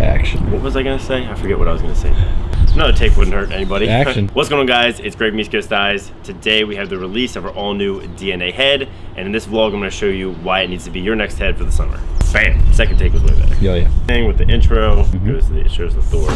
Action. What was I gonna say? I forget what I was gonna say. Another take wouldn't hurt anybody. Action. What's going on, guys? It's Greg from East Coast Eyes. Today we have the release of our all new DNA head, and in this vlog I'm gonna show you why it needs to be your next head for the summer. Bam! Second take was way better. Yeah. Thing with the intro goes to it shows the Thor.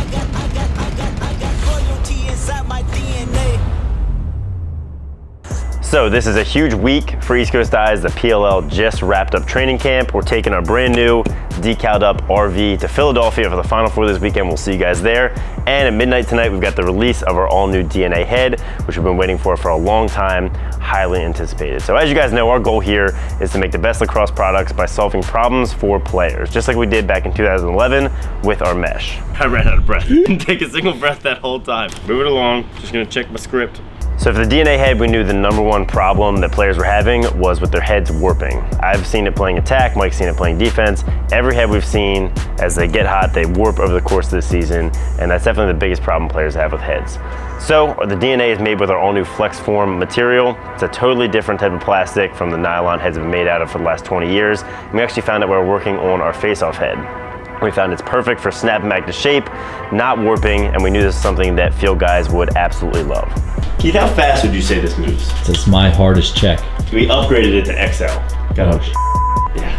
So this is a huge week for East Coast Eyes. The PLL just wrapped up training camp. We're taking our brand new decaled up RV to Philadelphia for the Final Four this weekend. We'll see you guys there. And at midnight tonight, we've got the release of our all new DNA head, which we've been waiting for a long time, highly anticipated. So as you guys know, our goal here is to make the best lacrosse products by solving problems for players, just like we did back in 2011 with our mesh. I ran out of breath. Didn't take a single breath that whole time. Moving along, just gonna check my script. So for the DNA head, we knew the #1 problem that players were having was with their heads warping. I've seen it playing attack, Mike's seen it playing defense. Every head we've seen, as they get hot, they warp over the course of the season, and that's definitely the biggest problem players have with heads. So the DNA is made with our all new FlexForm material. It's a totally different type of plastic from the nylon heads we've been made out of for the last 20 years. And we actually found out we were working on our face-off head. We found it's perfect for snapping back to shape, not warping, and we knew this is something that field guys would absolutely love. Keith, how fast would you say this moves? It's my hardest check. We upgraded it to XL. Oh, Yeah,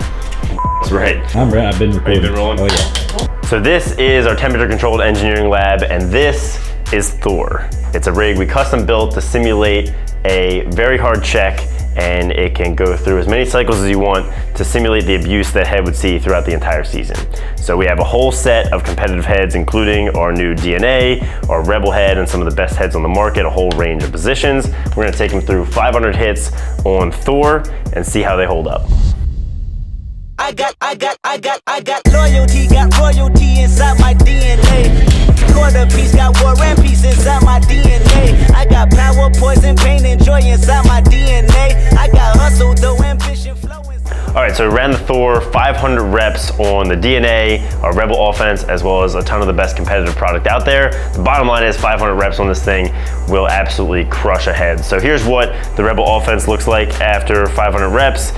that's right. I'm ready. I've been recording. Been rolling? Oh yeah. So this is our temperature-controlled engineering lab, and this is Thor. It's a rig we custom built to simulate a very hard check, and it can go through as many cycles as you want to simulate the abuse that head would see throughout the entire season. So we have a whole set of competitive heads, including our new DNA, our Rebel head, and some of the best heads on the market, a whole range of positions. We're gonna take them through 500 hits on Thor and see how they hold up. I got loyalty, got royalty inside my DNA. Quarter piece, got war and peace inside my DNA. I got power, poison, pain, and joy inside my DNA. I got hustle, though, ambition, flow. All right, so we ran the Thor 500 reps on the DNA, our Rebel offense, as well as a ton of the best competitive product out there. The bottom line is 500 reps on this thing will absolutely crush a head. So here's what the Rebel offense looks like after 500 reps.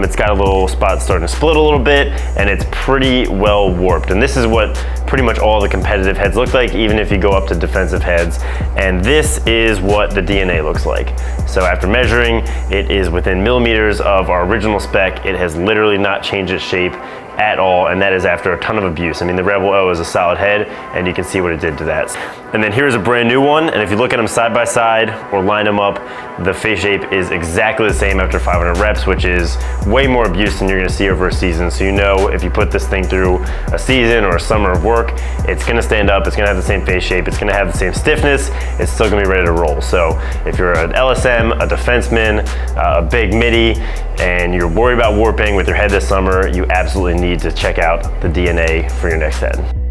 It's got a little spot starting to split a little bit, and it's pretty well warped. And this is what pretty much all the competitive heads look like, even if you go up to defensive heads. And this is what the DNA looks like. So after measuring, it is within millimeters of our original spec. It has literally not changed its shape at all, and that is after a ton of abuse. I mean, the Rebel O is a solid head, and you can see what it did to that. And then here's a brand new one, and if you look at them side by side or line them up, the face shape is exactly the same after 500 reps, which is way more abuse than you're gonna see over a season. So you know if you put this thing through a season or a summer of work, it's gonna stand up, it's gonna have the same face shape, it's gonna have the same stiffness, it's still gonna be ready to roll. So if you're an LSM, a defenseman, a big midi, and you're worried about warping with your head this summer, you absolutely need to check out the DNA for your next head.